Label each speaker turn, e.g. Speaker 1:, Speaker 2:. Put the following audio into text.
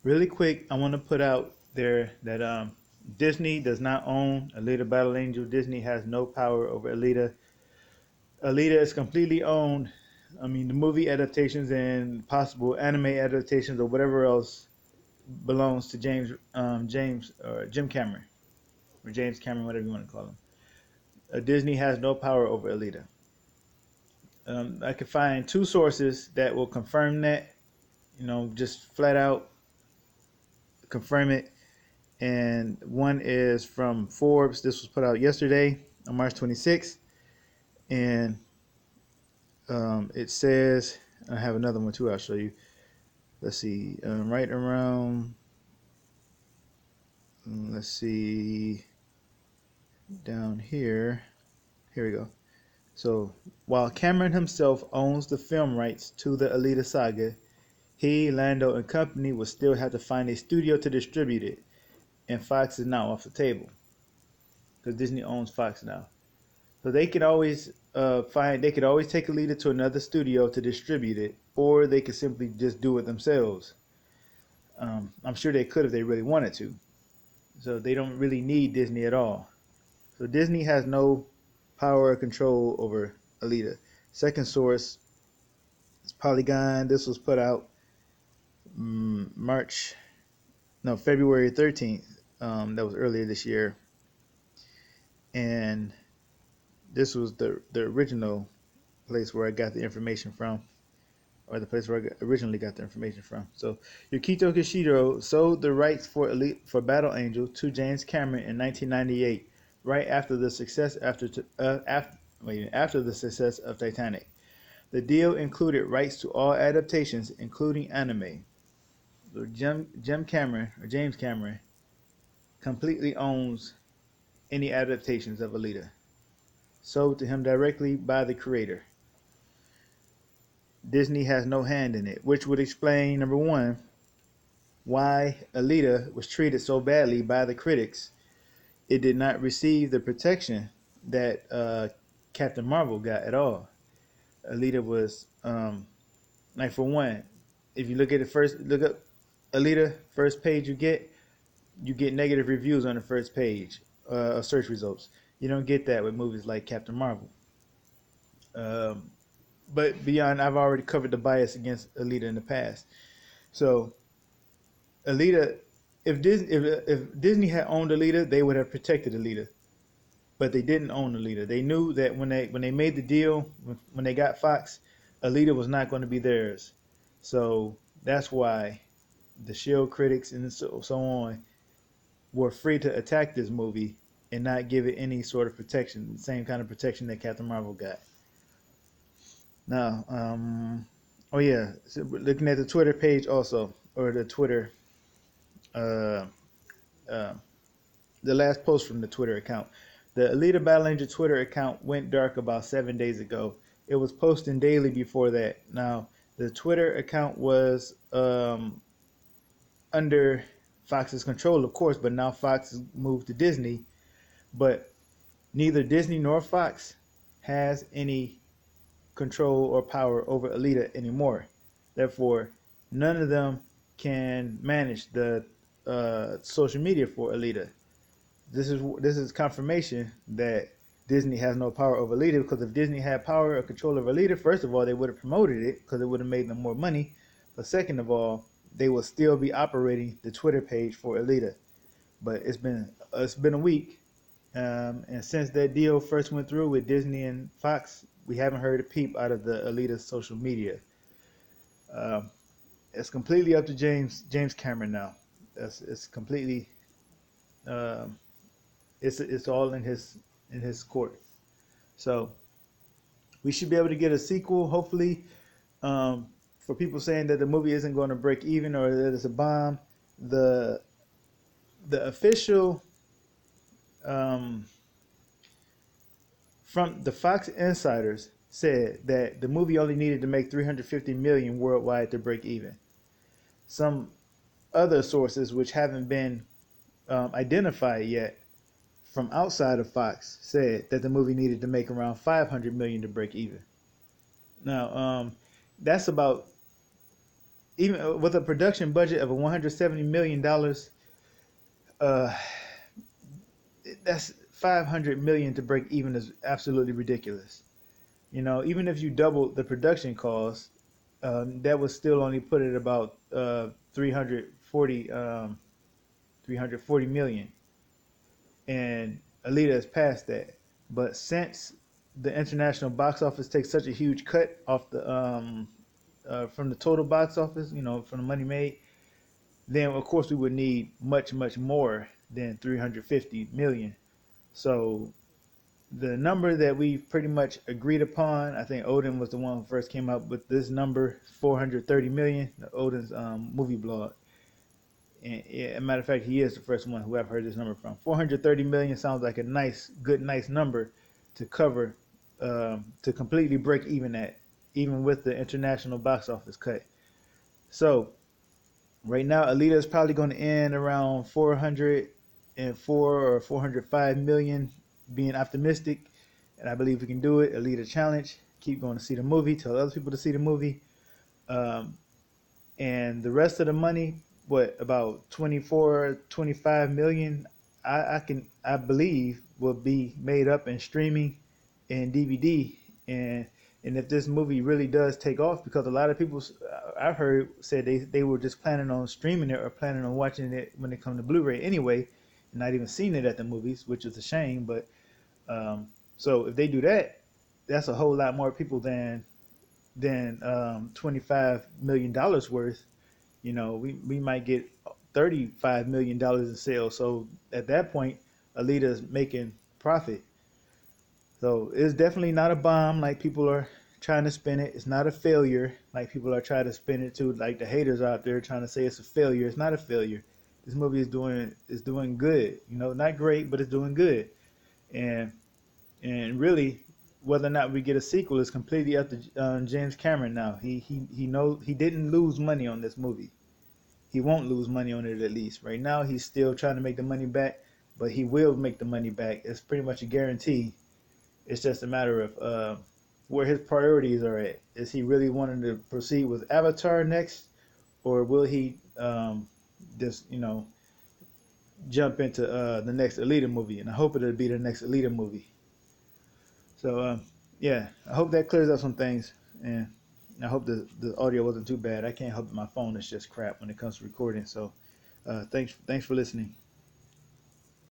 Speaker 1: Really quick, I want to put out there that Disney does not own Alita Battle Angel. Disney has no power over Alita. Alita is completely owned. I mean, the movie adaptations and possible anime adaptations or whatever else belongs to James or Jim Cameron or James Cameron, whatever you want to call him. Disney has no power over Alita. I could find two sources that will confirm that. Just flat out confirm it. And one is from Forbes. This was put out yesterday on March 26th, and it says I have another one too. I'll show you. Let's see, right around. Let's see down here. Here we go. So while Cameron himself owns the film rights to the Alita saga, he, Lando, and company will still have to find a studio to distribute it, and Fox is now off the table because Disney owns Fox now. So they could always They could always take Alita to another studio to distribute it, or they could simply just do it themselves. I'm sure they could if they really wanted to. So they don't really need Disney at all. So Disney has no power or control over Alita. Second source is Polygon. This was put out February 13th. That was earlier this year, and this was the original place where I got the information from, or the place where I originally got the information from. So Yukito Kishiro sold the rights for Battle Angel to James Cameron in 1998, right after the success after the success of Titanic. The deal included rights to all adaptations, including anime. So James Cameron completely owns any adaptations of Alita, sold to him directly by the creator. Disney has no hand in it, which would explain, number one, why Alita was treated so badly by the critics. It did not receive the protection that Captain Marvel got at all. Alita was, like, for one, if you look at look up Alita first page you get negative reviews on the first page of search results. You don't get that with movies like Captain Marvel. Um, but beyond, I've already covered the bias against Alita in the past. So Alita, if Disney had owned Alita, they would have protected Alita, but they didn't own Alita. They knew that when they made the deal, when they got Fox, Alita was not going to be theirs. So that's why the Shield critics and so on were free to attack this movie and not give it any sort of protection, the same kind of protection that Captain Marvel got. Now, oh yeah, so looking at the Twitter page also, or the Twitter, uh, uh, the last post from the Twitter account. The Alita Battle Angel Twitter account went dark about 7 days ago. It was posting daily before that. Now, the Twitter account was under Fox's control, of course, but now Fox has moved to Disney. But neither Disney nor Fox has any control or power over Alita anymore. Therefore, none of them can manage the social media for Alita. This is confirmation that Disney has no power over Alita, because if Disney had power or control over Alita, first of all, they would have promoted it because it would have made them more money. But second of all, they will still be operating the Twitter page for Alita. But it's been a week, and since that deal first went through with Disney and Fox, we haven't heard a peep out of the Alita social media. Um, it's completely up to James Cameron now. It's completely um, it's all in his court. So we should be able to get a sequel, hopefully. For people saying that the movie isn't going to break even or that it's a bomb, the official um, from the Fox insiders said that the movie only needed to make 350 million worldwide to break even. Some other sources, which haven't been identified yet, from outside of Fox, said that the movie needed to make around 500 million to break even. Now, that's about even with a production budget of $170 million, uh, that's 500 million to break even is absolutely ridiculous. You know, even if you double the production cost, that would still only put it about 340 340 million, and Alita has passed that. But since the international box office takes such a huge cut off the from the total box office, you know, from the money made, then of course we would need much more than 350 million. So the number that we pretty much agreed upon, I think Odin was the one who first came up with this number, 430 million. Odin's movie blog. And yeah, a matter of fact, he is the first one who I've heard this number from. 430 million sounds like a nice number to cover, to completely break even at, even with the international box office cut. So right now, Alita is probably going to end around 404 or 405 million, being optimistic. And I believe we can do it. Alita challenge. Keep going to see the movie. Tell other people to see the movie. Um, and the rest of the money, what about 24, 25 million? I believe will be made up in streaming and DVD. And and if this movie really does take off, because a lot of people I've heard said they were just planning on streaming it or planning on watching it when it comes to Blu-ray anyway, and not even seeing it at the movies, which is a shame. But so if they do that, that's a whole lot more people than $25 million worth. You know, we might get $35 million in sales. So at that point, Alita's making profit. So it's definitely not a bomb like people are trying to spin it. It's not a failure like people are trying to spin it too. Like the haters out there trying to say it's a failure. It's not a failure. This movie is doing good. You know, not great, but it's doing good. And and really, whether or not we get a sequel is completely up to James Cameron now. He knows he didn't lose money on this movie. He won't lose money on it, at least right now. He's still trying to make the money back, but he will make the money back. It's pretty much a guarantee. It's just a matter of where his priorities are at. Is he really wanting to proceed with Avatar next, or will he just jump into the next Alita movie? And I hope it'll be the next Alita movie. So yeah, I hope that clears up some things, and I hope the audio wasn't too bad. I can't help it, my phone is just crap when it comes to recording. So thanks for listening.